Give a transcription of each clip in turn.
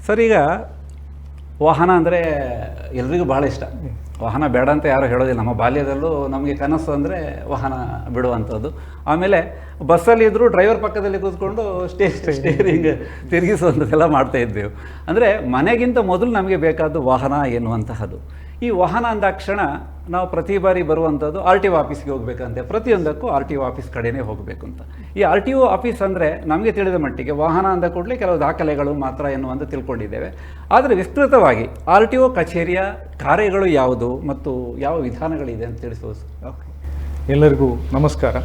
Sir, ಈಗ ವಾಹನ ಅಂದರೆ ಎಲ್ರಿಗೂ ಬಹಳ ಇಷ್ಟ. ವಾಹನ ಬೇಡ ಅಂತ ಯಾರೂ ಹೇಳೋದಿಲ್ಲ. ನಮ್ಮ ಬಾಲ್ಯದಲ್ಲೂ ನಮಗೆ ಕನಸು ಅಂದರೆ ವಾಹನ ಬಿಡುವಂಥದ್ದು. ಆಮೇಲೆ ಬಸ್ಸಲ್ಲಿ ಇದ್ದರೂ ಡ್ರೈವರ್ ಪಕ್ಕದಲ್ಲಿ ಕೂತ್ಕೊಂಡು ಸ್ಟೇರಿಂಗ್ ತಿರುಗಿಸುವಂಥದ್ದೆಲ್ಲ ಮಾಡ್ತಾಯಿದ್ದೆವು. ಅಂದರೆ ಮನೆಗಿಂತ ಮೊದಲು ನಮಗೆ ಬೇಕಾದ್ದು ವಾಹನ ಎನ್ನುವಂತಹದ್ದು. ಈ ವಾಹನ ಅಂದಾಕ್ಷಣ ನಾವು ಪ್ರತಿ ಬಾರಿ ಬರುವಂಥದ್ದು RTO ಆಫೀಸ್ಗೆ ಹೋಗಬೇಕಂತೆ. ಪ್ರತಿಯೊಂದಕ್ಕೂ RTO ಆಫೀಸ್ ಕಡೆಯೇ ಹೋಗಬೇಕು ಅಂತ. ಈ RTO ಆಫೀಸ್ ಅಂದರೆ ನಮಗೆ ತಿಳಿದ ಮಟ್ಟಿಗೆ ವಾಹನ ಅಂದ ಕೂಡಲೇ ಕೆಲವು ದಾಖಲೆಗಳು ಮಾತ್ರ ಎನ್ನುವಂತ ತಿಳ್ಕೊಂಡಿದ್ದೇವೆ. ಆದರೆ ವಿಸ್ತೃತವಾಗಿ RTO ಕಚೇರಿಯ ಕಾರ್ಯಗಳು ಯಾವುದು ಮತ್ತು ಯಾವ ವಿಧಾನಗಳಿದೆ ಅಂತ ತಿಳಿಸುವುದು ಸರ್. ಎಲ್ಲರಿಗೂ ನಮಸ್ಕಾರ.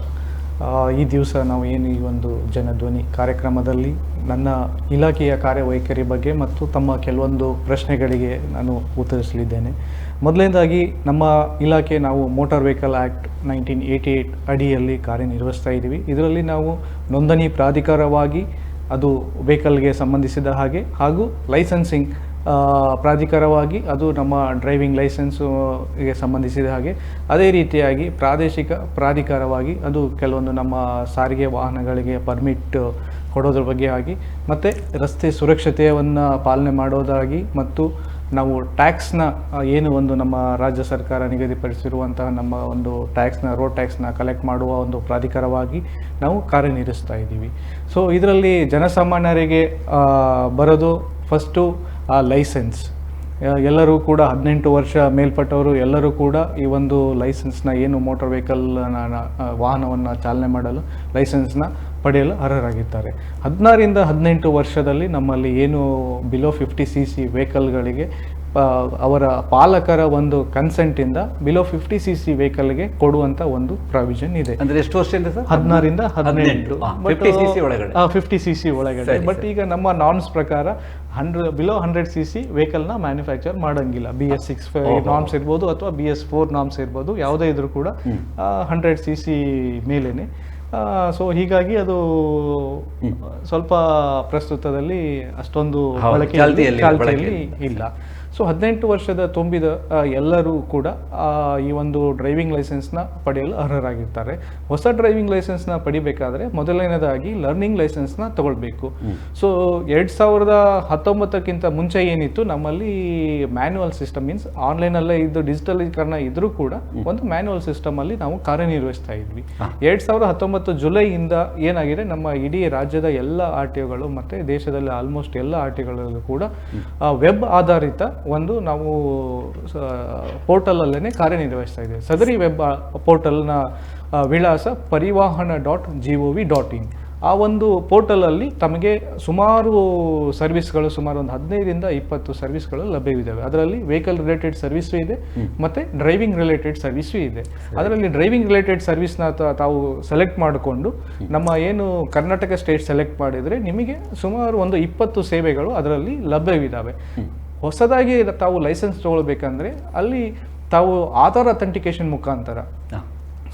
ಈ ದಿವಸ ನಾವು ಏನು ಈ ಒಂದು ಜನಧ್ವನಿ ಕಾರ್ಯಕ್ರಮದಲ್ಲಿ ನನ್ನ ಇಲಾಖೆಯ ಕಾರ್ಯವೈಖರಿ ಬಗ್ಗೆ ಮತ್ತು ತಮ್ಮ ಕೆಲವೊಂದು ಪ್ರಶ್ನೆಗಳಿಗೆ ನಾನು ಉತ್ತರಿಸಲಿದ್ದೇನೆ. ಮೊದಲನೇದಾಗಿ ನಮ್ಮ ಇಲಾಖೆ ನಾವು ಮೋಟಾರ್ ವೆಹಿಕಲ್ ಆ್ಯಕ್ಟ್ 1988 ಅಡಿಯಲ್ಲಿ ಕಾರ್ಯನಿರ್ವಹಿಸ್ತಾ ಇದ್ದೀವಿ. ಇದರಲ್ಲಿ ನಾವು ನೋಂದಣಿ ಪ್ರಾಧಿಕಾರವಾಗಿ ಅದು ವೆಹಿಕಲ್ಗೆ ಸಂಬಂಧಿಸಿದ ಹಾಗೆ ಹಾಗೂ ಲೈಸೆನ್ಸಿಂಗ್ ಪ್ರಾಧಿಕಾರವಾಗಿ ಅದು ನಮ್ಮ ಡ್ರೈವಿಂಗ್ ಲೈಸೆನ್ಸ್ಗೆ ಸಂಬಂಧಿಸಿದ ಹಾಗೆ, ಅದೇ ರೀತಿಯಾಗಿ ಪ್ರಾದೇಶಿಕ ಪ್ರಾಧಿಕಾರವಾಗಿ ಅದು ಕೆಲವೊಂದು ನಮ್ಮ ಸಾರಿಗೆ ವಾಹನಗಳಿಗೆ ಪರ್ಮಿಟ್ ಕೊಡೋದ್ರ ಬಗ್ಗೆ ಆಗಿ, ಮತ್ತು ರಸ್ತೆ ಸುರಕ್ಷತೆಯನ್ನು ಪಾಲನೆ ಮಾಡೋದಾಗಿ, ಮತ್ತು ನಾವು ಟ್ಯಾಕ್ಸ್ನ ಏನು ಒಂದು ನಮ್ಮ ರಾಜ್ಯ ಸರ್ಕಾರ ನಿಗದಿಪಡಿಸಿರುವಂತಹ ನಮ್ಮ ಒಂದು ಟ್ಯಾಕ್ಸ್ನ ರೋಡ್ ಟ್ಯಾಕ್ಸ್ನ ಕಲೆಕ್ಟ್ ಮಾಡುವ ಒಂದು ಪ್ರಾಧಿಕಾರವಾಗಿ ನಾವು ಕಾರ್ಯನಿರ್ವಹಿಸ್ತಾ ಇದ್ದೀವಿ. ಸೊ ಇದರಲ್ಲಿ ಜನಸಾಮಾನ್ಯರಿಗೆ ಬರೋದು ಫಸ್ಟು ಲೈಸೆನ್ಸ್. ಎಲ್ಲರೂ ಕೂಡ 18 ವರ್ಷ ಮೇಲ್ಪಟ್ಟವರು ಎಲ್ಲರೂ ಕೂಡ ಈ ಒಂದು ಲೈಸೆನ್ಸ್ನ ಏನು ಮೋಟಾರ್ ವೆಹಿಕಲ್ ವಾಹನವನ್ನು ಚಾಲನೆ ಮಾಡಲು ಲೈಸೆನ್ಸ್ನ ಪಡೆಯಲು ಅರ್ಹರಾಗಿದ್ದಾರೆ. 16ರಿಂದ 18 ವರ್ಷದಲ್ಲಿ ನಮ್ಮಲ್ಲಿ ಏನು ಬಿಲೋ 50 cc ವೆಹಿಕಲ್ಗಳಿಗೆ ಅವರ ಪಾಲಕರ ಒಂದು ಕನ್ಸೆಂಟಿಂದ ಬಿಲೋ 50 cc ವೆಹಿಕಲ್ಗೆ ಕೊಡುವಂಥ ಒಂದು ಪ್ರಾವಿಷನ್ ಇದೆ. ಅಂದರೆ ಎಷ್ಟು ವರ್ಷದಿಂದ ಸರ್? 16ರಿಂದ 18 50 cc ಒಳಗಡೆ. ಬಟ್ ಈಗ ನಮ್ಮ ನಾರ್ಮ್ಸ್ ಪ್ರಕಾರ ಬಿಲೋ 100 cc ವೆಹಿಕಲ್ನ ಮ್ಯಾನುಫ್ಯಾಕ್ಚರ್ ಮಾಡೋಂಗಿಲ್ಲ. BS6 ನಾರ್ಮ್ಸ್ ಇರ್ಬೋದು ಅಥವಾ BS4 ನಾರ್ಮ್ಸ್ ಇರ್ಬೋದು, ಯಾವುದೇ ಇದ್ರೂ ಕೂಡ 100 cc ಮೇಲೇನೆ. ಸೊ ಹೀಗಾಗಿ ಅದು ಸ್ವಲ್ಪ ಪ್ರಸ್ತುತದಲ್ಲಿ ಅಷ್ಟೊಂದು ಚಾಲ್ತಿಯಲ್ಲಿ ಇಲ್ಲ. ಸೊ 18 ವರ್ಷದ ತುಂಬಿದ ಎಲ್ಲರೂ ಕೂಡ ಈ ಒಂದು ಡ್ರೈವಿಂಗ್ ಲೈಸೆನ್ಸ್ನ ಪಡೆಯಲು ಅರ್ಹರಾಗಿರ್ತಾರೆ. ಹೊಸ ಡ್ರೈವಿಂಗ್ ಲೈಸೆನ್ಸ್ನ ಪಡಿಬೇಕಾದ್ರೆ ಮೊದಲನೇದಾಗಿ ಲರ್ನಿಂಗ್ ಲೈಸೆನ್ಸ್ನ ತಗೊಳ್ಬೇಕು. ಸೊ 2019ಕ್ಕಿಂತ ಮುಂಚೆ ಏನಿತ್ತು ನಮ್ಮಲ್ಲಿ ಮ್ಯಾನ್ಯುವಲ್ ಸಿಸ್ಟಮ್, ಮೀನ್ಸ್ ಆನ್ಲೈನಲ್ಲೇ ಇದ್ದು ಡಿಜಿಟಲೀಕರಣ ಇದ್ರೂ ಕೂಡ ಒಂದು ಮ್ಯಾನ್ಯುವಲ್ ಸಿಸ್ಟಮಲ್ಲಿ ನಾವು ಕಾರ್ಯನಿರ್ವಹಿಸ್ತಾ ಇದ್ವಿ. 2019 ಜುಲೈಯಿಂದ ಏನಾಗಿದೆ, ನಮ್ಮ ಇಡೀ ರಾಜ್ಯದ ಎಲ್ಲ RTOಗಳು ಮತ್ತು ದೇಶದಲ್ಲಿ ಆಲ್ಮೋಸ್ಟ್ ಎಲ್ಲ RTOಗಳಲ್ಲೂ ಕೂಡ ವೆಬ್ ಆಧಾರಿತ ಒಂದು ನಾವು ಪೋರ್ಟಲಲ್ಲೇ ಕಾರ್ಯನಿರ್ವಹಿಸ್ತಾ ಇದ್ದೇವೆ. ಸದರಿ ವೆಬ್ ಪೋರ್ಟಲ್ನ ವಿಳಾಸ ಪರಿವಾಹನ.gov.in. ಆ ಒಂದು ಪೋರ್ಟಲಲ್ಲಿ ತಮಗೆ ಸುಮಾರು ಸರ್ವಿಸ್ಗಳು, ಸುಮಾರು ಒಂದು 15ರಿಂದ 20 ಸರ್ವಿಸ್ಗಳು ಲಭ್ಯವಿದ್ದಾವೆ. ಅದರಲ್ಲಿ ವೆಹಿಕಲ್ ರಿಲೇಟೆಡ್ ಸರ್ವಿಸು ಇದೆ ಮತ್ತು ಡ್ರೈವಿಂಗ್ ರಿಲೇಟೆಡ್ ಸರ್ವಿಸು ಇದೆ. ಅದರಲ್ಲಿ ಡ್ರೈವಿಂಗ್ ರಿಲೇಟೆಡ್ ಸರ್ವಿಸ್ನ ತಾವು ಸೆಲೆಕ್ಟ್ ಮಾಡಿಕೊಂಡು ನಮ್ಮ ಏನು ಕರ್ನಾಟಕ ಸ್ಟೇಟ್ ಸೆಲೆಕ್ಟ್ ಮಾಡಿದರೆ ನಿಮಗೆ ಸುಮಾರು ಒಂದು 20 ಸೇವೆಗಳು ಅದರಲ್ಲಿ ಲಭ್ಯವಿದ್ದಾವೆ. ಹೊಸದಾಗಿ ತಾವು ಲೈಸೆನ್ಸ್ ತಗೊಳ್ಬೇಕಂದ್ರೆ ಅಲ್ಲಿ ತಾವು ಆಧಾರ್ ಅಥೆಂಟಿಕೇಶನ್ ಮುಖಾಂತರ,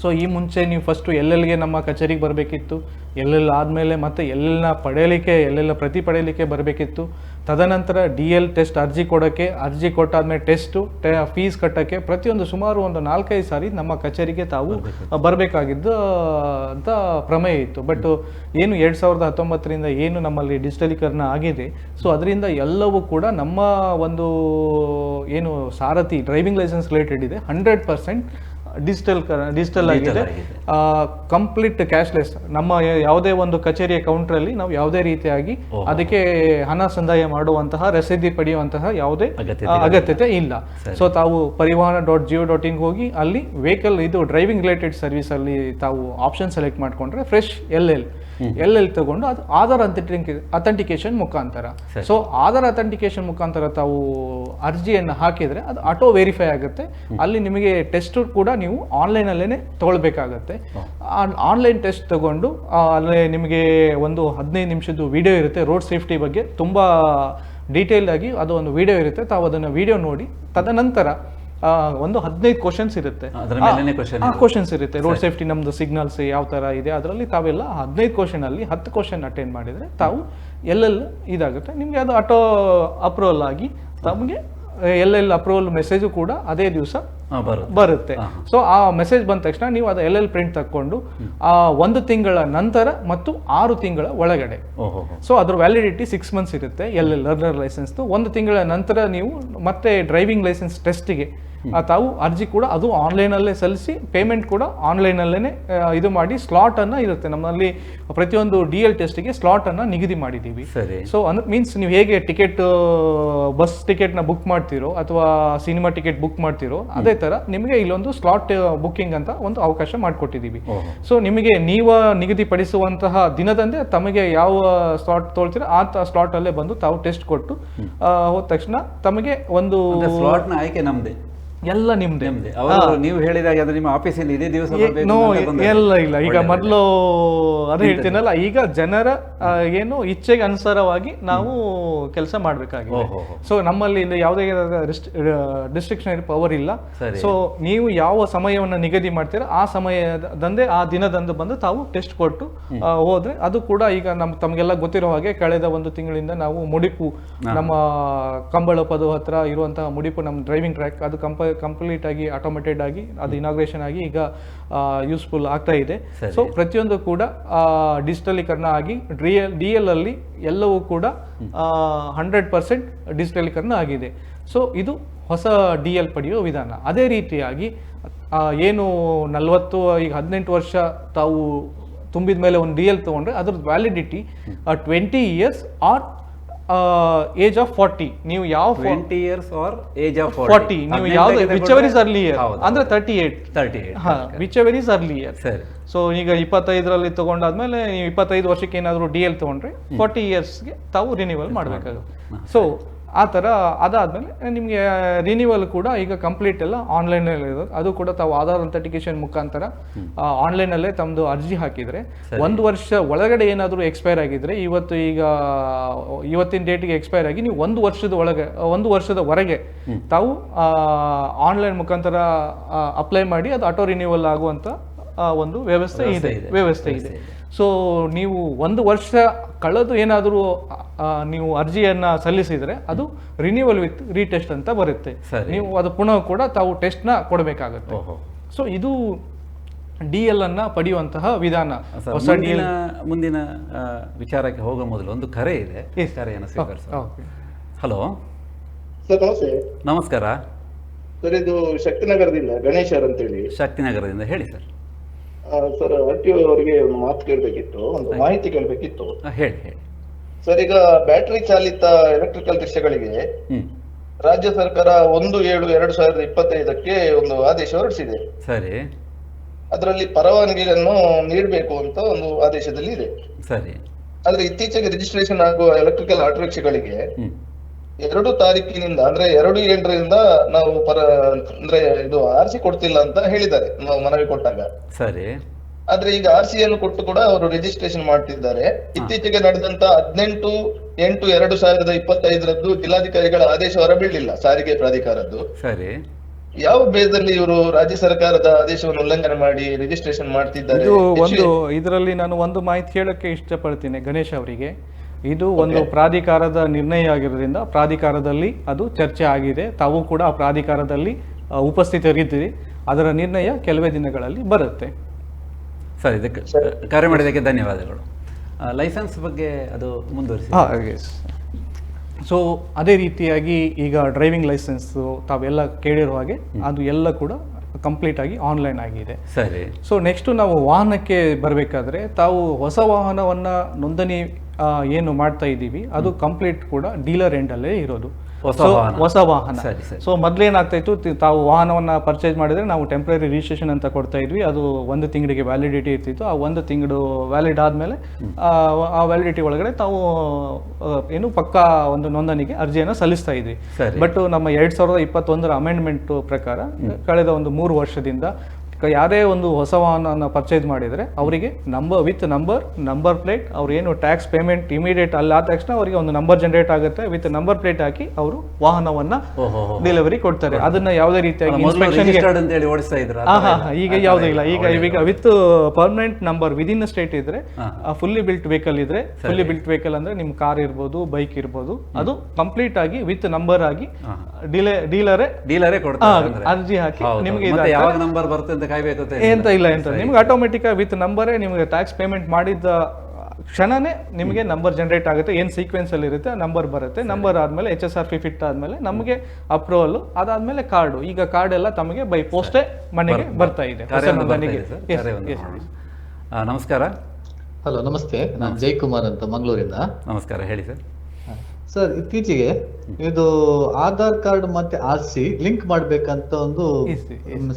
ಸೊ ಈ ಮುಂಚೆ ನೀವು ಫಸ್ಟು ಎಲ್ಲೆಲ್ಲಿಗೆ ನಮ್ಮ ಕಚೇರಿಗೆ ಬರಬೇಕಿತ್ತು, ಎಲ್ಲೆಲ್ಲ ಆದಮೇಲೆ ಮತ್ತೆ ಎಲ್ಲೆಲ್ಲ ಪ್ರತಿ ಪಡೆಯಲಿಕ್ಕೆ ಬರಬೇಕಿತ್ತು. ತದನಂತರ DL ಟೆಸ್ಟ್ ಅರ್ಜಿ ಕೊಟ್ಟಾದ್ಮೇಲೆ ಟೆಸ್ಟು, ಫೀಸ್ ಕಟ್ಟೋಕ್ಕೆ ಪ್ರತಿಯೊಂದು ಸುಮಾರು ಒಂದು 4-5 ಸಾರಿ ನಮ್ಮ ಕಚೇರಿಗೆ ತಾವು ಬರಬೇಕಾಗಿದ್ದು ಅಂತ ಪ್ರಮೇಯ ಇತ್ತು. ಬಟ್ ಏನು 2019ರಿಂದ ಏನು ನಮ್ಮಲ್ಲಿ ಡಿಜಿಟಲೀಕರಣ ಆಗಿದೆ, ಸೊ ಅದರಿಂದ ಎಲ್ಲವೂ ಕೂಡ ನಮ್ಮ ಒಂದು ಏನು ಸಾರಥಿ ಡ್ರೈವಿಂಗ್ ಲೈಸೆನ್ಸ್ ರಿಲೇಟೆಡ್ ಇದೆ 100% ಡಿಜಿಟಲ್ ಆಗಿದೆ. Complete cashless. ನಮ್ಮ ಯಾವುದೇ ಒಂದು ಕಚೇರಿಯ ಕೌಂಟ್ರಲ್ಲಿ ನಾವು ಯಾವುದೇ ರೀತಿಯಾಗಿ ಅದಕ್ಕೆ ಹಣ ಸಂದಾಯ ಮಾಡುವಂತಹ, ರಸೀದಿ ಪಡೆಯುವಂತಹ ಯಾವುದೇ ಅಗತ್ಯತೆ ಇಲ್ಲ. ಸೊ ತಾವು ಪರಿವಾಹನ.gov.in ಹೋಗಿ ಅಲ್ಲಿ ವೆಹಿಕಲ್ ಇದು ಡ್ರೈವಿಂಗ್ ರಿಲೇಟೆಡ್ ಸರ್ವಿಸ್ ಅಲ್ಲಿ ತಾವು ಆಪ್ಷನ್ ಸೆಲೆಕ್ಟ್ ಮಾಡ್ಕೊಂಡ್ರೆ ಫ್ರೆಶ್ LL ತಗೊಂಡು ಅದು ಆಧಾರ್ ಅಥೆಂಟಿಕೇಶನ್ ಮುಖಾಂತರ, ಸೊ ಆಧಾರ್ ಅಥೆಂಟಿಕೇಶನ್ ಮುಖಾಂತರ ತಾವು ಅರ್ಜಿಯನ್ನು ಹಾಕಿದರೆ ಅದು ಆಟೋ ವೆರಿಫೈ ಆಗುತ್ತೆ. ಅಲ್ಲಿ ನಿಮಗೆ ಟೆಸ್ಟ್ ಕೂಡ ನೀವು ಆನ್ಲೈನಲ್ಲೇ ತಗೊಳ್ಬೇಕಾಗತ್ತೆ. ಆನ್ಲೈನ್ ಟೆಸ್ಟ್ ತಗೊಂಡು ಅಲ್ಲೇ ನಿಮಗೆ ಒಂದು 15 ನಿಮಿಷದ್ದು ವಿಡಿಯೋ ಇರುತ್ತೆ ರೋಡ್ ಸೇಫ್ಟಿ ಬಗ್ಗೆ, ತುಂಬ ಡೀಟೇಲ್ ಆಗಿ ಅದು ಒಂದು ವಿಡಿಯೋ ಇರುತ್ತೆ. ತಾವು ಅದನ್ನು ವಿಡಿಯೋ ನೋಡಿ ತದನಂತರ ಒಂದು 15 ಕ್ವಶನ್ಸ್ ಇರುತ್ತೆ. ಕ್ವಶನ್ಸ್ ಇರುತ್ತೆ ರೋಡ್ ಸೇಫ್ಟಿ, ನಮ್ದು ಸಿಗ್ನಲ್ಸ್ ಯಾವ ತರ ಇದೆ, ಅದರಲ್ಲಿ ತಾವೆಲ್ಲ 15 ಕ್ವಶನ್ ಅಲ್ಲಿ 10 ಕ್ವಶನ್ ಅಟೆಂಡ್ ಮಾಡಿದ್ರೆ ತಾವು ಎಲ್ಲೆಲ್ಲ ಇದಾಗುತ್ತೆ. ನಿಮ್ಗೆ ಅದು ಆಟೋ ಅಪ್ರೂವಲ್ ಆಗಿ ತಮಗೆ ಎಲ್ಲೆಲ್ಲ ಅಪ್ರೂವಲ್ ಮೆಸೇಜು ಕೂಡ ಅದೇ ದಿವಸ ಬರುತ್ತೆ. ಸೊ ಆ ಮೆಸೇಜ್ ಬಂದ ತಕ್ಷಣ ನೀವು ಅದು LL ಪ್ರಿಂಟ್ ತಕ್ಕೊಂಡು 1 ತಿಂಗಳ ನಂತರ ಮತ್ತು 6 ತಿಂಗಳ ಒಳಗಡೆ, ಸೊ ಅದ್ರ ವ್ಯಾಲಿಡಿಟಿ 6 ಮಂತ್ಸ್ ಇರುತ್ತೆ LL ಲರ್ನರ್ ಲೈಸೆನ್ಸ್. 1 ತಿಂಗಳ ನಂತರ ನೀವು ಮತ್ತೆ ಡ್ರೈವಿಂಗ್ ಲೈಸೆನ್ಸ್ ಟೆಸ್ಟ್ಗೆ ತಾವು ಅರ್ಜಿ ಕೂಡ ಅದು ಆನ್ಲೈನಲ್ಲೇ ಸಲ್ಲಿಸಿ, ಪೇಮೆಂಟ್ ಕೂಡ ಆನ್ಲೈನಲ್ಲೇ ಇದು ಮಾಡಿ, ಸ್ಲಾಟ್ ಅನ್ನ ಇರುತ್ತೆ ನಮ್ಮಲ್ಲಿ. ಪ್ರತಿಯೊಂದು DL ಟೆಸ್ಟ್ಗೆ ಸ್ಲಾಟ್ ಅನ್ನ ನಿಗದಿ ಮಾಡಿದ್ದೀವಿ. ಸೊ ಮೀನ್ಸ್ ನೀವು ಹೇಗೆ ಟಿಕೆಟ್, ಬಸ್ ಟಿಕೆಟ್ನ ಬುಕ್ ಮಾಡ್ತೀರೋ ಅಥವಾ ಸಿನಿಮಾ ಟಿಕೆಟ್ ಬುಕ್ ಮಾಡ್ತೀರೋ ಅದೇ ತರ ನಿಮಗೆ ಇಲ್ಲೊಂದು ಸ್ಲಾಟ್ ಬುಕ್ಕಿಂಗ್ ಅಂತ ಒಂದು ಅವಕಾಶ ಮಾಡಿಕೊಟ್ಟಿದ್ದೀವಿ. ಸೊ ನಿಮಗೆ ನೀವು ನಿಗದಿಪಡಿಸುವಂತಹ ದಿನದಂದೇ ತಮಗೆ ಯಾವ ಸ್ಲಾಟ್ ತೊಳ್ತೀರೋ ಆ ಸ್ಲಾಟ್ ಅಲ್ಲೇ ಬಂದು ತಾವು ಟೆಸ್ಟ್ ಕೊಟ್ಟು ಹೋದ ತಕ್ಷಣ ತಮಗೆ ಒಂದು ಸ್ಲಾಟ್ನ ಆಯ್ಕೆ ನಮ್ದೇ, ಎಲ್ಲ ನಿಮ್ದೆ. ನೀವು ಹೇಳಿದಾಗ ಅಂದ್ರೆ ನಿಮ್ಮ ಆಫೀಸಲ್ಲಿ ಇದೇ ದಿವಸ ಇಲ್ಲ ಈಗ ಮೊದಲು ಅದೇ ಹೇಳ್ತೀನಲ್ಲ, ಈಗ ಜನರ ಏನು ಇಚ್ಛೆಗೆ ಅನುಸಾರವಾಗಿ ನಾವು ಕೆಲಸ ಮಾಡಬೇಕಾಗಿದೆ. ಸೊ ನಮ್ಮಲ್ಲಿ ಯಾವುದೇ ಡಿಸ್ಟ್ರಿಕ್ಷನರಿ ಪವರ್ ಇಲ್ಲ. ಸೊ ನೀವು ಯಾವ ಸಮಯವನ್ನು ನಿಗದಿ ಮಾಡ್ತೀರಾ ಆ ಸಮಯದಂದೇ ಆ ದಿನದಂದು ಬಂದು ತಾವು ಟೆಸ್ಟ್ ಕೊಟ್ಟು ಹೋದ್ರೆ ಅದು ಕೂಡ ಈಗ ತಮಗೆಲ್ಲ ಗೊತ್ತಿರೋ ಹಾಗೆ ಕಳೆದ 1 ತಿಂಗಳಿಂದ ನಾವು ಮುಡಿಪು, ನಮ್ಮ ಕಂಬಳಪದ ಹತ್ರ ಇರುವಂತಹ ಮುಡಿಪು, ನಮ್ಮ ಡ್ರೈವಿಂಗ್ ಟ್ರ್ಯಾಕ್ ಅದು ಕಂಪ್ಲೀಟ್ ಆಗಿ ಆಟೋಮೇಟೆಡ್ ಆಗಿ ಅದು ಇನಾಗ್ರೇಷನ್ ಆಗಿ ಈಗ ಯೂಸ್ಫುಲ್ ಆಗ್ತಾ ಇದೆ. ಸೊ ಪ್ರತಿಯೊಂದು ಕೂಡ ಡಿಜಿಟಲೀಕರಣ ಆಗಿ DL ಅಲ್ಲಿ ಎಲ್ಲವೂ ಕೂಡ 100% ಡಿಜಿಟಲೀಕರಣ ಆಗಿದೆ. ಸೊ ಇದು ಹೊಸ DL ಪಡೆಯುವ ವಿಧಾನ. ಅದೇ ರೀತಿಯಾಗಿ ಏನು 40 ಈಗ 18 ವರ್ಷ ತಾವು ತುಂಬಿದ ಮೇಲೆ ಒಂದು DL ತಗೊಂಡ್ರೆ ಅದ್ರದ್ದು validity 20 years or age of 40. ನೀವು ಯಾವ 20 years ಆರ್ ಏಜ್ ಆಫ್ 40 ನೀವು ಯಾವ್ದು ವಿಚೆವರ್ ಇಸ್ ಅರ್ಲಿಯರ್ ಅಂದ್ರೆ 38 ವಿಚೆವರ್ ಇಸ್ ಅರ್ಲಿಯರ್. ಸೊ ಈಗ 25ರಲ್ಲಿ ತಗೊಂಡಾದ್ಮೇಲೆ ನೀವು 25 ವರ್ಷಕ್ಕೆ ಏನಾದ್ರು DL ತಗೊಂಡ್ರೆ 40 yearsಗೆ ತಾವು ರಿನ್ಯೂವಲ್ ಮಾಡಬೇಕಾಗುತ್ತೆ. ಸೊ ಆ ಥರ ಅದಾದ್ಮೇಲೆ ನಿಮಗೆ ರಿನ್ಯೂವಲ್ ಕೂಡ ಈಗ ಕಂಪ್ಲೀಟ್ ಎಲ್ಲ ಆನ್ಲೈನಲ್ಲಿ ಇರೋದು. ಅದು ಕೂಡ ತಾವು ಆಧಾರ್ ಅಥೆಂಟಿಕೇಶನ್ ಮುಖಾಂತರ ಆನ್ಲೈನಲ್ಲೇ ತಮ್ಮದು ಅರ್ಜಿ ಹಾಕಿದರೆ 1 ವರ್ಷ ಒಳಗಡೆ ಏನಾದರೂ ಎಕ್ಸ್ಪೈರ್ ಆಗಿದ್ರೆ, ಇವತ್ತಿನ ಡೇಟ್ಗೆ ಎಕ್ಸ್ಪೈರ್ ಆಗಿ ನೀವು 1 ವರ್ಷದವರೆಗೆ ತಾವು ಆನ್ಲೈನ್ ಮುಖಾಂತರ ಅಪ್ಲೈ ಮಾಡಿ ಅದು ಆಟೋ ರಿನ್ಯೂವಲ್ ಆಗುವಂಥ ಒಂದು ವ್ಯವಸ್ಥೆ ಇದೆ. ಸೊ ನೀವು 1 ವರ್ಷ ಕಳೆದು ಏನಾದರೂ ನೀವು ಅರ್ಜಿಯನ್ನ ಸಲ್ಲಿಸಿದರೆ ಅದು ರಿನ್ಯೂವಲ್ ವಿತ್ ರೀಟೆಸ್ಟ್ ಅಂತ ಬರುತ್ತೆ. ನೀವು ಅದು ಪುನಃ ಕೂಡ ತಾವು ಟೆಸ್ಟ್ನ ಕೊಡಬೇಕಾಗುತ್ತೆ. ಸೊ ಇದು DL ಅನ್ನ ಪಡೆಯುವಂತಹ ವಿಧಾನ. ಮುಂದಿನ ವಿಚಾರಕ್ಕೆ ಹೋಗೋ ಮೊದಲು ಒಂದು ಕರೆ ಇದೆ, ಕರೆಯನ್ನು ಸ್ವೀಕರಿಸಿ. ಹಲೋ ಸರ್, ನಮಸ್ತೆ. ನಮಸ್ಕಾರ ಸರ್, ಇದು ಶಕ್ತಿನಗರದಿಂದ ಗಣೇಶರ್ ಅಂತೇಳಿ. ಶಕ್ತಿನಗರದಿಂದ ಹೇಳಿ ಸರ್. ಸರ್, RTO ಅವರಿಗೆ ಒಂದು ಮಾತು ಕೇಳಬೇಕಿತ್ತು, ಒಂದು ಮಾಹಿತಿ ಕೇಳಬೇಕಿತ್ತು. ಹೇಳಿ. ಸರ್, ಈಗ ಬ್ಯಾಟರಿ ಚಾಲಿತ ಎಲೆಕ್ಟ್ರಿಕಲ್ ರಿಕ್ಷಾಗಳಿಗೆ ರಾಜ್ಯ ಸರ್ಕಾರ 1/7/2025ಕ್ಕೆ ಒಂದು ಆದೇಶ ಹೊರಡಿಸಿದೆ. ಸರಿ. ಅದರಲ್ಲಿ ಪರವಾನಗಿಯನ್ನು ನೀಡಬೇಕು ಅಂತ ಒಂದು ಆದೇಶದಲ್ಲಿ ಇದೆ. ಸರಿ. ಆದ್ರೆ ಇತ್ತೀಚೆಗೆ ರಿಜಿಸ್ಟ್ರೇಷನ್ ಆಗುವ ಎಲೆಕ್ಟ್ರಿಕಲ್ ಆಟೋ ರಿಕ್ಷಾಗಳಿಗೆ 2 ತಾರೀಕಿನಿಂದ ಅಂದ್ರೆ 2/7 ನಾವು ಅಂದ್ರೆ ಇದು RC ಕೊಡ್ತಿಲ್ಲ ಅಂತ ಹೇಳಿದ್ದಾರೆ ನಾವು ಮನವಿ ಕೊಟ್ಟಾಗ. ಸರಿ. ಆದ್ರೆ ಈಗ RC ಯನ್ನು ಕೊಟ್ಟು ಕೂಡ ಅವರು ರಿಜಿಸ್ಟ್ರೇಷನ್ ಮಾಡ್ತಿದ್ದಾರೆ. ಇತ್ತೀಚೆಗೆ ನಡೆದಂತ 18/8/2025 ಜಿಲ್ಲಾಧಿಕಾರಿಗಳ ಆದೇಶ ಹೊರಬೀಳಿಲ್ಲ ಸಾರಿಗೆ ಪ್ರಾಧಿಕಾರದ್ದು. ಸರಿ. ಯಾವ ಬೇಸಲ್ಲಿ ಇವರು ರಾಜ್ಯ ಸರ್ಕಾರದ ಆದೇಶವನ್ನು ಉಲ್ಲಂಘನೆ ಮಾಡಿ ರಿಜಿಸ್ಟ್ರೇಷನ್ ಮಾಡ್ತಿದ್ದಾರೆ? ಇದರಲ್ಲಿ ನಾನು ಒಂದು ಮಾಹಿತಿ ಹೇಳಕ್ಕೆ ಇಷ್ಟಪಡ್ತೀನಿ ಗಣೇಶ್ ಅವರಿಗೆ. ಇದು ಒಂದು ಪ್ರಾಧಿಕಾರದ ನಿರ್ಣಯ ಆಗಿರೋದ್ರಿಂದ ಪ್ರಾಧಿಕಾರದಲ್ಲಿ ಅದು ಚರ್ಚೆ ಆಗಿದೆ. ತಾವು ಕೂಡ ಆ ಪ್ರಾಧಿಕಾರದಲ್ಲಿ ಉಪಸ್ಥಿತರಿದ್ದೀರಿ. ಅದರ ನಿರ್ಣಯ ಕೆಲವೇ ದಿನಗಳಲ್ಲಿ ಬರುತ್ತೆ. ಸರಿ, ಇದಕ್ಕೆ ಕರೆ ಮಾಡಿದ್ದಕ್ಕೆ ಧನ್ಯವಾದಗಳು. ಲೈಸೆನ್ಸ್ ಬಗ್ಗೆ ಅದು ಮುಂದುವರಿಸಿ. ಸೊ ಅದೇ ರೀತಿಯಾಗಿ ಈಗ ಡ್ರೈವಿಂಗ್ ಲೈಸೆನ್ಸ್ ತಾವೆಲ್ಲ ಕೇಳಿರೋ ಹಾಗೆ ಅದು ಎಲ್ಲ ಕೂಡ ಕಂಪ್ಲೀಟ್ ಆಗಿ ಆನ್ಲೈನ್ ಆಗಿದೆ. ಸರಿ. ಸೊ ನೆಕ್ಸ್ಟ್ ನಾವು ವಾಹನಕ್ಕೆ ಬರಬೇಕಾದ್ರೆ ತಾವು ಹೊಸ ವಾಹನವನ್ನ ನೋಂದಣಿ ಏನು ಮಾಡ್ತಾ ಇದ್ದೀವಿ ಅದು ಕಂಪ್ಲೀಟ್ ಕೂಡ ಡೀಲರ್ ಎಂಡಲ್ಲೇ ಇರೋದು. ಹೊಸ ವಾಹನ. ಸೊ ಮೊದ್ಲೇನಾಗ್ತಾ ಇತ್ತು, ತಾವು ವಾಹನವನ್ನ ಪರ್ಚೇಸ್ ಮಾಡಿದ್ರೆ ನಾವು ಟೆಂಪ್ರರಿ ರಿಜಿಸ್ಟ್ರೇಷನ್ ಅಂತ ಕೊಡ್ತಾ ಇದ್ವಿ. ಅದು 1 ತಿಂಗಳಿಗೆ ವ್ಯಾಲಿಡಿಟಿ ಇರ್ತಿತ್ತು. ಆ 1 ತಿಂಗಳು ವ್ಯಾಲಿಡ್ ಆದ್ಮೇಲೆ ಆ ವ್ಯಾಲಿಡಿಟಿ ಒಳಗಡೆ ತಾವು ಏನು ಪಕ್ಕಾ ಒಂದು ನೋಂದಣಿಗೆ ಅರ್ಜಿಯನ್ನು ಸಲ್ಲಿಸ್ತಾ ಇದ್ವಿ. ಬಟ್ ನಮ್ಮ 2021 ಅಮೆಂಡ್ಮೆಂಟ್ ಪ್ರಕಾರ ಕಳೆದ ಒಂದು 3 ವರ್ಷದಿಂದ ಯಾರೇ ಒಂದು ಹೊಸ ವಾಹನ ಪರ್ಚೇಸ್ ಮಾಡಿದರೆ ಅವರಿಗೆ ನಂಬರ್ ಪ್ಲೇಟ್ ಅವ್ರು ಏನು ಟ್ಯಾಕ್ಸ್ ಪೇಮೆಂಟ್ ಇಮಿಡಿಯೇಟ್ ಅಲ್ಲಿ ಆದ ತಕ್ಷಣ ಅವರಿಗೆ ಒಂದು ನಂಬರ್ ಜನರೇಟ್ ಆಗುತ್ತೆ, ವಿತ್ ನಂಬರ್ ಪ್ಲೇಟ್ ಹಾಕಿ ಅವರು ವಾಹನವನ್ನ ಡೆಲಿವರಿ ಕೊಡ್ತಾರೆ. ಅದನ್ನ ಯಾವುದೇ ರೀತಿಯಾಗಿ ರಿಜಿಸ್ಟರ್ಡ್ ಅಂತ ಹೇಳಿ ಓಡಿಸ್ತಾ ಇದ್ರ ಈಗ ಯಾವುದೂ ಇಲ್ಲ. ಈಗ with permanent number within state ಇದ್ರೆ, ಫುಲ್ಲಿ ಬಿಲ್ಟ್ ವೆಹಿಕಲ್ ಇದ್ರೆ, ಫುಲ್ಲಿ ಬಿಲ್ಟ್ ವೆಹಿಕಲ್ ಅಂದ್ರೆ ನಿಮ್ ಕಾರ್ ಇರ್ಬೋದು, ಬೈಕ್ ಇರ್ಬೋದು, ಅದು ಕಂಪ್ಲೀಟ್ ಆಗಿ ವಿತ್ ನಂಬರ್ ಆಗಿ ಡೀಲರೇ ಕೊಡ್ತಾರೆ. ಅರ್ಜಿ ಹಾಕಿ ನಿಮ್ಗೆ ಯಾವಾಗ ನಂಬರ್ ಬರುತ್ತೆ ಅಂತ ಕಾಯ್ಬೇಕು ಎಂತ ಇಲ್ಲ ನಿಮ್ಗೆ ಆಟೋಮೆಟಿಕ್ ವಿತ್ ನಂಬರೇ ನಿಮ್ಗೆ ಟ್ಯಾಕ್ಸ್ ಪೇಮೆಂಟ್ ಮಾಡಿದ ಕ್ಷಣನೇ ನಿಮಗೆ ನಂಬರ್ ಜನರೇಟ್ ಆಗುತ್ತೆ. ಏನ್ ಸೀಕ್ವೆನ್ಸ್ ಅಲ್ಲಿ ಇರುತ್ತೆ ನಂಬರ್ ಬರುತ್ತೆ. ನಂಬರ್ ಆದ್ಮೇಲೆ HSRP ಫಿಟ್ ಆದ್ಮೇಲೆ ನಮಗೆ ಅಪ್ರೂವಲ್, ಅದಾದ್ಮೇಲೆ ಕಾರ್ಡು. ಈಗ ಕಾರ್ಡ್ ಎಲ್ಲ ತಮಗೆ ಬೈ ಪೋಸ್ಟೇ ಮನೆಗೆ ಬರ್ತಾ ಇದೆ. ನಮಸ್ಕಾರ. ಹಲೋ, ನಮಸ್ತೆ. ನಾನು ಜಯಕುಮಾರ್ ಅಂತ ಮಂಗಳೂರಿಂದ. ನಮಸ್ಕಾರ, ಹೇಳಿ ಸರ್. ಸರ್, ಇತ್ತೀಚೆಗೆ ಇದು ಆಧಾರ್ ಕಾರ್ಡ್ ಮತ್ತೆ RC ಲಿಂಕ್ ಮಾಡ್ಬೇಕಂತ ಒಂದು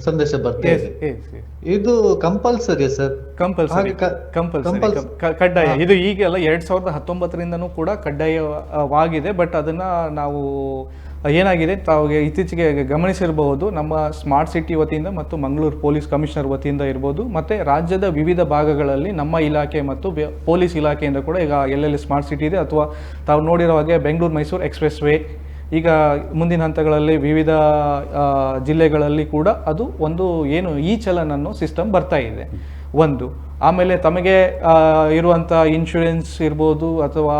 ಸಂದೇಶ ಬರ್ತಾ ಇದೆ. ಇದು ಕಂಪಲ್ಸರಿ ಸರ್? ಕಂಪಲ್ಸರಿ ಕಡ್ಡಾಯ. ಇದು ಈಗೆಲ್ಲ 2019ರಿಂದನೂ ಕೂಡ ಕಡ್ಡಾಯವಾಗಿದೆ. ಬಟ್ ಅದನ್ನ ನಾವು ಏನಾಗಿದೆ, ತಾವು ಇತ್ತೀಚೆಗೆ ಗಮನಿಸಿರಬಹುದು, ನಮ್ಮ ಸ್ಮಾರ್ಟ್ ಸಿಟಿ ವತಿಯಿಂದ ಮತ್ತು ಮಂಗಳೂರು ಪೊಲೀಸ್ ಕಮಿಷನರ್ ವತಿಯಿಂದ ಇರ್ಬೋದು, ಮತ್ತೆ ರಾಜ್ಯದ ವಿವಿಧ ಭಾಗಗಳಲ್ಲಿ ನಮ್ಮ ಇಲಾಖೆ ಮತ್ತು ಪೊಲೀಸ್ ಇಲಾಖೆಯಿಂದ ಕೂಡ ಈಗ ಎಲ್ಲೆಲ್ಲಿ ಸ್ಮಾರ್ಟ್ ಸಿಟಿ ಇದೆ ಅಥವಾ ತಾವು ನೋಡಿರೋ ಹಾಗೆ ಬೆಂಗಳೂರು ಮೈಸೂರು ಎಕ್ಸ್ಪ್ರೆಸ್ ವೇ, ಈಗ ಮುಂದಿನ ಹಂತಗಳಲ್ಲಿ ವಿವಿಧ ಜಿಲ್ಲೆಗಳಲ್ಲಿ ಕೂಡ ಅದು ಒಂದು ಏನು ಈ ಚಲನ್ ಅನ್ನೋ ಸಿಸ್ಟಮ್ ಬರ್ತಾ ಇದೆ ಒಂದು. ಆಮೇಲೆ ತಮಗೆ ಇರುವಂಥ ಇನ್ಶೂರೆನ್ಸ್ ಇರ್ಬೋದು ಅಥವಾ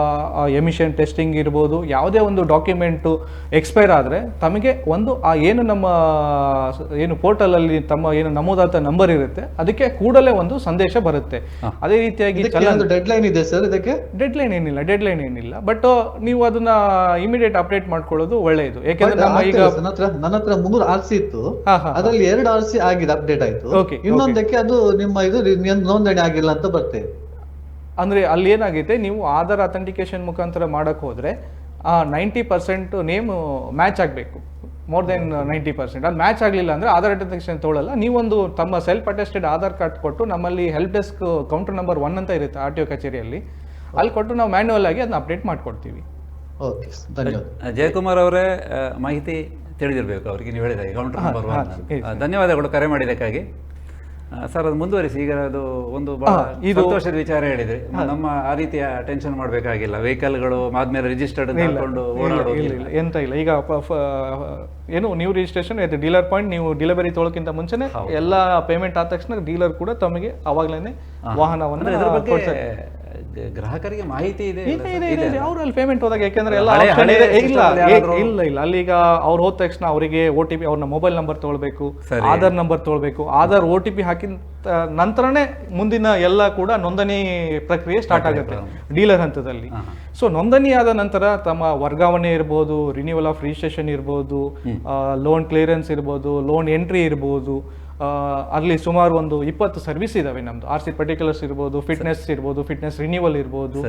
ಎಮಿಷನ್ ಟೆಸ್ಟಿಂಗ್ ಇರ್ಬೋದು, ಯಾವುದೇ ಒಂದು ಡಾಕ್ಯುಮೆಂಟು ಎಕ್ಸ್ಪೈರ್ ಆದರೆ ತಮಗೆ ಒಂದು ಏನು ನಮ್ಮ ಏನು ಪೋರ್ಟಲಲ್ಲಿ ತಮ್ಮ ಏನು ನಮೂದಾದ ನಂಬರ್ ಇರುತ್ತೆ ಅದಕ್ಕೆ ಕೂಡಲೇ ಒಂದು ಸಂದೇಶ ಬರುತ್ತೆ. ಅದೇ ರೀತಿಯಾಗಿ ಡೆಡ್ಲೈನ್ ಇದೆ ಸರ್? ಇದಕ್ಕೆ ಡೆಡ್ಲೈನ್ ಏನಿಲ್ಲ, ಬಟ್ ನೀವು ಅದನ್ನ ಇಮಿಡಿಯೇಟ್ ಅಪ್ಡೇಟ್ ಮಾಡ್ಕೊಳ್ಳೋದು ಒಳ್ಳೆಯದು. ಯಾಕೆಂದ್ರೆ ನಮ್ಮ ಈಗ ನನ್ನ ಹತ್ರ 3 RC ಇತ್ತು, ಅದರಲ್ಲಿ 2 RC ಆಗಿದೆ, ಅಪ್ಡೇಟ್ ಆಯ್ತು. ಇನ್ನೊಂದಕ್ಕೆ ಅದು ನಿಮ್ಮ ಇದು ನೋಂದಣಿ ಆಗಿಲ್ಲ ಅಂತ ಬರ್ತೇವೆ. ಅಂದ್ರೆ ಅಲ್ಲಿ ಏನಾಗಿದೆ, ನೀವು ಆಧಾರ್ ಅಥೆಂಟಿಕೇಶನ್ ಮುಖಾಂತರ ಮಾಡಕ್ ಹೋದ್ರೆ 90% ನೇಮ್ ಮ್ಯಾಚ್ ಆಗಬೇಕು, ಮೋರ್ ದೆನ್ 90%. ಅದು ಮ್ಯಾಚ್ ಆಗಲಿಲ್ಲ ಅಂದ್ರೆ ಆಧಾರ್ ಅಥೆಂಟಿಕೇಶನ್ ತೊಗೊಳ್ಳಲ್ಲ. ನೀವೊಂದು ತಮ್ಮ ಸೆಲ್ಫ್ ಅಟೆಸ್ಟೆಡ್ ಆಧಾರ್ ಕಾರ್ಡ್ ಕೊಟ್ಟು, ನಮ್ಮಲ್ಲಿ ಹೆಲ್ಪ್ ಡೆಸ್ಕ್ ಕೌಂಟರ್ ನಂಬರ್ 1 ಅಂತ ಇರುತ್ತೆ RTO ಕಚೇರಿಯಲ್ಲಿ, ಅಲ್ಲಿ ಕೊಟ್ಟು ನಾವು ಮ್ಯಾನ್ಯುವಲ್ ಆಗಿ ಅದನ್ನ ಅಪ್ಡೇಟ್ ಮಾಡ್ಕೊಡ್ತೀವಿ. ಓಕೆ, ಧನ್ಯವಾದ. ಜಯಕುಮಾರ್ ಅವರೇ, ಮಾಹಿತಿ ತಿಳಿದಿರಬೇಕು ಅವರಿಗೆ, ನೀವು ಹೇಳಿದಾಗ ಕೌಂಟರ್ ನಂಬರ್ 1. ಧನ್ಯವಾದಗಳು ಕರೆ ಮಾಡಿದ್ದಕ್ಕಾಗಿ. ಸರ್, ಅದು ಮುಂದುವರಿಸಿ. ಈಗ ಅದು ಒಂದು ಬಹಳ ಸಂತೋಷದ ವಿಚಾರ ಹೇಳಿದ್ರಿ. ನಮ್ಮ ಆ ರೀತಿಯ ಟೆನ್ಷನ್ ಮಾಡಬೇಕಾಗಿಲ್ಲ. ವೆಹಿಕಲ್ಗಳು ಆದ್ಮೇಲೆ ರಿಜಿಸ್ಟರ್ಡ್ ಮಾಡ್ಕೊಂಡು ಓಡಾಡೋದಿಲ್ಲ, ಎಂತ ಇಲ್ಲ. ಈಗ ಏನು ನ್ಯೂ ರಿಜಿಸ್ಟ್ರೇಷನ್ ಡೀಲರ್ ಪಾಯಿಂಟ್, ನೀವು ಡೆಲಿವರಿ ತೊಳೋಕ್ಕಿಂತ ಮುಂಚೆನೆ ಎಲ್ಲ ಪೇಮೆಂಟ್ ಆದ ತಕ್ಷಣ ಡೀಲರ್ ಕೂಡ ತಮಗೆ ಅವಾಗಲೇ ವಾಹನವನ್ನು ಗ್ರಾಹಕರಿಗೆ ಮಾಹಿತಿ ಇದೆ ಅವ್ರು ಅಲ್ಲಿ ಪೇಮೆಂಟ್ ಹೋದಾಗ. ಯಾಕೆಂದ್ರೆ ಎಲ್ಲ ಇಲ್ಲ ಅಲ್ಲಿ ಈಗ ಅವ್ರು ಹೋದ ತಕ್ಷಣ ಅವರಿಗೆ OTP, ಅವ್ರನ್ನ ಮೊಬೈಲ್ ನಂಬರ್ ತೊಗೊಳ್ಬೇಕು, ಆಧಾರ್ ನಂಬರ್ ತೊಗೊಳ್ಬೇಕು. ಆಧಾರ್ OTP ಹಾಕಿದ ನಂತರನೇ ಮುಂದಿನ ಎಲ್ಲ ಕೂಡ ನೋಂದಣಿ ಪ್ರಕ್ರಿಯೆ ಸ್ಟಾರ್ಟ್ ಆಗುತ್ತೆ ಡೀಲರ್ ಹಂತದಲ್ಲಿ. ಸೊ ನೋಂದಣಿ ಆದ ನಂತರ ತಮ್ಮ ವರ್ಗಾವಣೆ ಇರ್ಬೋದು, ರಿನ್ಯೂವಲ್ ಆಫ್ ರಿಜಿಸ್ಟ್ರೇಷನ್ ಇರ್ಬೋದು, ಲೋನ್ ಕ್ಲಿಯರೆನ್ಸ್ ಇರ್ಬೋದು, ಲೋನ್ ಎಂಟ್ರಿ ಇರ್ಬೋದು, ಅಲ್ಲಿ ಸುಮಾರು ಒಂದು 20 ಸರ್ವಿಸ್ ಇದಾವೆ ನಮ್ದು. RC ಪರ್ಟಿಕ್ಯುಲರ್ಸ್ ಇರ್ಬೋದು, ಫಿಟ್ನೆಸ್ ಇರ್ಬೋದು, ಫಿಟ್ನೆಸ್ ರಿನ್ಯೂವಲ್ ಇರ್ಬೋದು.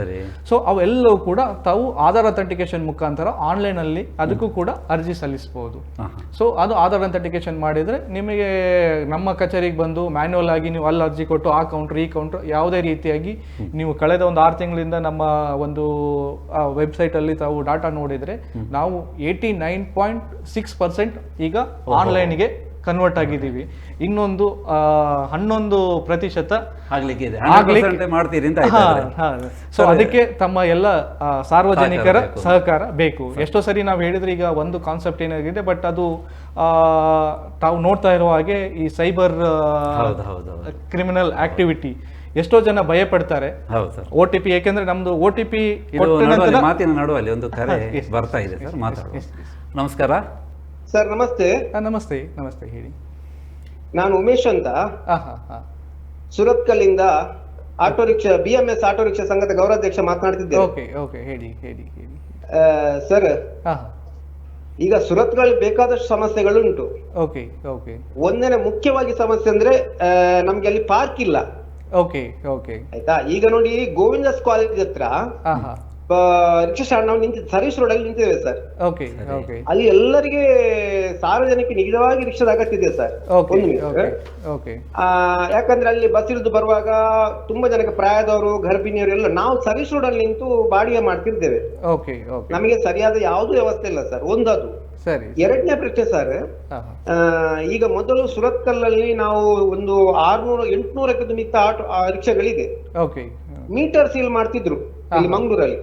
ಸೊ ಅವೆಲ್ಲವೂ ಕೂಡ ತಾವು ಆಧಾರ್ ಅಥೆಂಟಿಕೇಶನ್ ಮುಖಾಂತರ ಆನ್ಲೈನ್ ಅಲ್ಲಿ ಅದಕ್ಕೂ ಕೂಡ ಅರ್ಜಿ ಸಲ್ಲಿಸಬಹುದು. ಸೊ ಅದು ಆಧಾರ್ ಅಥೆಂಟಿಕೇಶನ್ ಮಾಡಿದ್ರೆ ನಿಮಗೆ ನಮ್ಮ ಕಚೇರಿಗೆ ಬಂದು ಮ್ಯಾನ್ಯುವಲ್ ಆಗಿ ನೀವು ಅಲ್ಲಿ ಅರ್ಜಿ ಕೊಟ್ಟು ಆ ಕೌಂಟರ್ ಈ ಕೌಂಟರ್ ಯಾವುದೇ ರೀತಿಯಾಗಿ ನೀವು ಕಳೆದ ಒಂದು 6 ತಿಂಗಳಿಂದ ನಮ್ಮ ಒಂದು ವೆಬ್ಸೈಟ್ ಅಲ್ಲಿ ತಾವು ಡಾಟಾ ನೋಡಿದ್ರೆ ನಾವು 89.6% ಈಗ ಆನ್ಲೈನ್ಗೆ ಕನ್ವರ್ಟ್ ಆಗಿದ್ದೀವಿ. ಇನ್ನೊಂದು 11% ಮಾಡ್ತೀರಿ. ಸೊ ಅದಕ್ಕೆ ತಮ್ಮ ಎಲ್ಲ ಸಾರ್ವಜನಿಕರ ಸಹಕಾರ ಬೇಕು. ಎಷ್ಟೋ ಸರಿ ನಾವು ಹೇಳಿದ್ರೆ ಈಗ ಒಂದು ಕಾನ್ಸೆಪ್ಟ್ ಏನಾಗಿದೆ, ಬಟ್ ಅದು ತಾವು ನೋಡ್ತಾ ಇರೋ ಹಾಗೆ ಈ ಸೈಬರ್ ಕ್ರಿಮಿನಲ್ ಆಕ್ಟಿವಿಟಿ ಎಷ್ಟೋ ಜನ ಭಯ ಪಡ್ತಾರೆ. OTP, ಯಾಕೆಂದ್ರೆ ನಮ್ದು OTP ಮಾತಿನ ನಡುವಲ್ಲಿ ಒಂದು ಕರೆ ಬರ್ತಾ ಇದೆ ಸರ್, ಮಾತಾಡುವ. ನಮಸ್ಕಾರ ಸರ್. ನಮಸ್ತೆ. ನಮಸ್ತೆ, ಹೇಳಿ. ನಾನು ಉಮೇಶ್ ಅಂತ ಸುರತ್ಕಲ್ಲಿಂದ auto rickshaw BMS auto rickshaw ಸಂಘದ ಗೌರವಾಧ್ಯಕ್ಷ ಮಾತನಾಡ್ತಿದ್ದೇನೆ. ಹೇಳಿ. ಸರ್, ಈಗ ಸುರತ್ಕಲ್ ಬೇಕಾದಷ್ಟು ಸಮಸ್ಯೆಗಳು ಉಂಟು. ಒಂದನೇ ಮುಖ್ಯವಾಗಿ ಸಮಸ್ಯೆ ಅಂದ್ರೆ ನಮ್ಗೆ ಅಲ್ಲಿ ಪಾರ್ಕ್ ಇಲ್ಲ. ಆಯ್ತಾ? ಈಗ ನೋಡಿ, ಗೋವಿಂದಸ್ ಕಾಲೇಜ್ ಹತ್ರ ರಿಕ್ಷಾ ಸ್ಟ್ಯಾಂಡ್ ನಾವು ನಿಂತಿದ್ದೆ, ಸರ್ವಿಸ್ ರೋಡ್ ಅಲ್ಲಿ ನಿಂತಿದ್ದೇವೆ ಸರ್. ಓಕೆ ಓಕೆ ಅಲ್ಲಿ ಎಲ್ಲರಿಗೆ ಸಾರ್ವಜನಿಕ ನಿಜವಾಗಿ ರಿಕ್ಷಾದ ಅಗತ್ಯ ಇದೆ ಸರ್. ಓಕೆ ಒಂದು minute. ಓಕೆ ಓಕೆ ಯಾಕಂದ್ರೆ ಅಲ್ಲಿ ಬಸ್ ಇಳಿದು ಬರುವಾಗ ತುಂಬಾ ಜನಕ್ಕೆ ಪ್ರಾಯದವರು, ಗರ್ಭಿಣಿಯರು ಎಲ್ಲ ನಾವು ಸರ್ವಿಸ್ ರೋಡ್ ಅಲ್ಲಿ ನಿಂತು ಬಾಡಿಗೆ ಮಾಡ್ತಿದ್ದೇವೆ. ಓಕೆ ಓಕೆ ನಮಗೆ ಸರಿಯಾದ ಯಾವ್ದು ವ್ಯವಸ್ಥೆ ಇಲ್ಲ ಸರ್. ಒಂದದು. ಸರಿ. ಎರಡನೇ ಪ್ರಶ್ನೆ ಸರ್, ಈಗ ಮೊದಲು ಸುರತ್ಕಲ್ಲಲ್ಲಿ ನಾವು ಒಂದು 600-800ಕ್ಕೆ ಮಿಕ್ಕ ರಿಕ್ಷಾಗಳಿದೆ. ಓಕೆ ಮೀಟರ್ ಸೀಲ್ ಮಾಡ್ತಿದ್ರು ಇಲ್ಲಿ ಮಂಗಳೂರಲ್ಲಿ.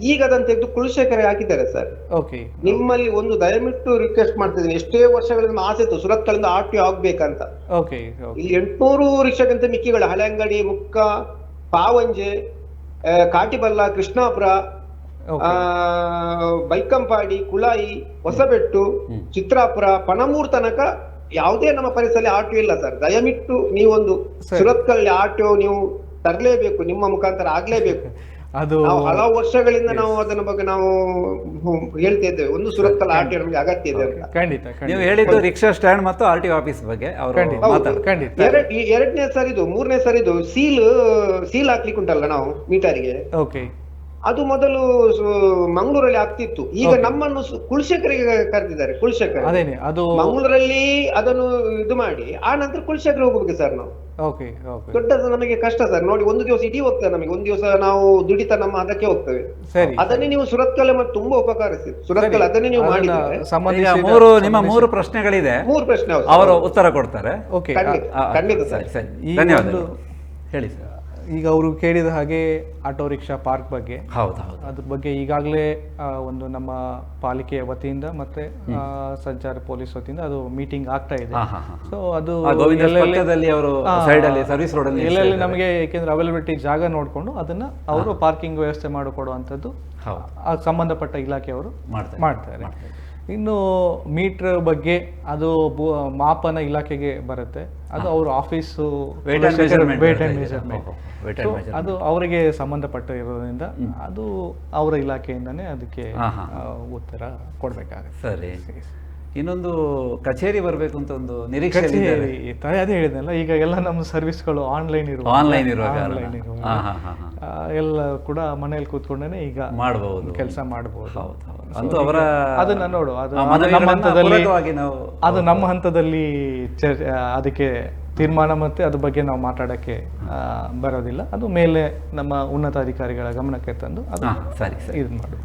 ಈಗ ಅದನ್ನು ತೆಗೆದು ಕುಲಶೇಖರ ಹಾಕಿದ್ದಾರೆ ಸರ್. ಓಕೆ. ನಿಮ್ಮಲ್ಲಿ ಒಂದು ದಯವಿಟ್ಟು ರಿಕ್ವೆಸ್ಟ್ ಮಾಡ್ತಿದ್ದೀನಿ, ಎಷ್ಟೇ ವರ್ಷಗಳಿಂದ ಆಸೆ ಇತ್ತು ಸುರತ್ಕಲ್ಲಿಂದ RTO ಆಗ್ಬೇಕಂತ. ಓಕೆ. ಇಲ್ಲಿ 800 ರಿಕ್ಷಾಕ್ಕಿಂತ ಮಿಕ್ಕಿಗಳು ಹಳೆಂಗಡಿ, ಮುಕ್ಕ, ಪಾವಂಜೆ, ಕಾಟಿಬಲ್ಲ, ಕೃಷ್ಣಾಪುರ, ಬೈಕಂಪಾಡಿ, ಕುಳಾಯಿ, ಹೊಸಬೆಟ್ಟು, ಚಿತ್ರಾಪುರ, ಪಣಮೂರ್ ತನಕ ಯಾವುದೇ ನಮ್ಮ ಪರಿಸರದಲ್ಲಿ RTO ಇಲ್ಲ ಸರ್. ದಯವಿಟ್ಟು ನೀವೊಂದು ಸುರತ್ಕಲ್ RTO ನೀವು ತರಲೇಬೇಕು, ನಿಮ್ಮ ಮುಖಾಂತರ ಆಗ್ಲೇಬೇಕು. ಅದು ಹಲವು ವರ್ಷಗಳಿಂದ ನಾವು ಅದನ್ನ ಬಗ್ಗೆ ನಾವು ಹೇಳ್ತಾ ಇದ್ದೇವೆ, ಒಂದು ಸುರತ್ಕಲ್ RTO ನಮಗೆ ಅಗತ್ಯ ಇದೆ ಅಂತ. ಖಂಡಿತ. ನೀವು ಹೇಳಿದ್ದು ರಿಕ್ಷಾ ಸ್ಟ್ಯಾಂಡ್ ಮತ್ತು RTO ಆಫೀಸ್ ಬಗ್ಗೆ ಅವರು ಖಂಡಿತ. ಎರಡನೇ ಸರ್ ಇದು, ಮೂರನೇ ಸರ್ ಇದು ಸೀಲ್ ಹಾಕ್ಲಿಕ್ಕೆ ಉಂಟಲ್ಲ ನಾವು ಮೀಟರಿಗೆ. ಓಕೆ. ಅದು ಮೊದಲು ಮಂಗಳೂರಲ್ಲಿ ಆಗ್ತಿತ್ತು, ಈಗ ನಮ್ಮನ್ನು ಕುಲಶೇಖರಿಗೆ ಕರೆದಿದ್ದಾರೆ. ಕುಲಶೇಖರ ಅದೇನೆ ಅದು ಮಂಗಳೂರಲ್ಲಿ ಅದನ್ನು ಇದು ಮಾಡಿ ಆ ನಂತರ ಕುಲಶೇಖರ ಹೋಗ್ಬೇಕು ಸರ್ ನಾವು. Okay okay. ದೊಡ್ಡ ನಮಗೆ ಕಷ್ಟ ಸರ್. ನೋಡಿ, ಒಂದು ದಿವಸ ಇಡೀ ಹೋಗ್ತೇವೆ, ನಮಗೆ ಒಂದು ದಿವಸ ನಾವು ದುಡಿತ ನಮ್ಮ ಅದಕ್ಕೆ ಹೋಗ್ತೇವೆ. ಸರಿ. ಅದನ್ನೇ ನೀವು ಸುರತ್ಕಲ್ ಮತ್ತೆ ತುಂಬಾ ಉಪಕಾರಿಸಿದೆ. ಸುರತ್ಕಲ್ ಅದನ್ನೇ ನೀವು ಮಾಡಿದ್ರೆ ನಿಮ್ಮ 3 ಪ್ರಶ್ನೆಗಳಿದೆ, 3 ಪ್ರಶ್ನೆ ಅವರು ಉತ್ತರ ಕೊಡ್ತಾರೆ. ಓಕೆ. ಖಂಡಿತ ಸರಿ ಸರ್. ಸರಿ, ಧನ್ಯವಾದಗಳು. ಹೇಳಿ ಸರ್. ಈಗ ಅವರು ಕೇಳಿದ ಹಾಗೆ ಆಟೋ ರಿಕ್ಷಾ ಪಾರ್ಕ್ ಬಗ್ಗೆ, ಹೌದು, ಅದ್ರ ಬಗ್ಗೆ ಈಗಾಗಲೇ ಒಂದು ನಮ್ಮ ಪಾಲಿಕೆಯ ವತಿಯಿಂದ ಮತ್ತೆ ಸಂಚಾರ ಪೊಲೀಸ್ ವತಿಯಿಂದ ಅದು ಮೀಟಿಂಗ್ ಆಗ್ತಾ ಇದೆ. ಸೊ ಅದು ಎಲ್ಲೆಲ್ಲಿ ನಮಗೆ, ಏಕೆಂದ್ರೆ ಅವೈಲಬಿಲಿಟಿ ಜಾಗ ನೋಡಿಕೊಂಡು ಅದನ್ನ ಅವರು ಪಾರ್ಕಿಂಗ್ ವ್ಯವಸ್ಥೆ ಮಾಡಿಕೊಡುವಂಥದ್ದು ಸಂಬಂಧಪಟ್ಟ ಇಲಾಖೆಯವರು ಮಾಡ್ತಾರೆ. ಇನ್ನು ಮೀಟರ್ ಬಗ್ಗೆ ಅದು ಮಾಪನ ಇಲಾಖೆಗೆ ಬರುತ್ತೆ, ಅದು ಅವ್ರ ಆಫೀಸು ವೇಟ್ ಅಂಡ್ ಮೆಜರ್ಮೆಂಟ್, ಅದು ಅವರಿಗೆ ಸಂಬಂಧಪಟ್ಟ ಇರೋದ್ರಿಂದ ಅದು ಅವರ ಇಲಾಖೆಯಿಂದನೇ ಅದಕ್ಕೆ ಉತ್ತರ ಕೊಡ್ಬೇಕಾಗುತ್ತೆ. ಸರಿ. ಇನ್ನೊಂದು ಕಚೇರಿ ಬರಬೇಕು ಅಂತ ಒಂದು ನಿರೀಕ್ಷೆ. ಅದೇ ಹೇಳಿದ್ನಲ್ಲ, ಈಗ ಎಲ್ಲ ನಮ್ಮ ಸರ್ವಿಸ್ಗಳು ಆನ್ಲೈನ್ ಎಲ್ಲ ಕೂಡ ಮನೆಯಲ್ಲಿ ಕೂತ್ಕೊಂಡೇ ಈಗ ಮಾಡಬಹುದು, ಕೆಲಸ ಮಾಡಬಹುದು. ಅಂತೂ ಅವರ ಅದನ್ನ ನೋಡು, ಅದು ನಮ್ಮ ಹಂತದಲ್ಲಿ ಅದಕ್ಕೆ ತೀರ್ಮಾನ ಮತ್ತೆ ಅದ್ರ ಬಗ್ಗೆ ನಾವು ಮಾತಾಡಕ್ಕೆ ಬರೋದಿಲ್ಲ. ಅದು ಮೇಲೆ ನಮ್ಮ ಉನ್ನತ ಅಧಿಕಾರಿಗಳ ಗಮನಕ್ಕೆ ತಂದು ಅದು ಇದು ಮಾಡಬಹುದು.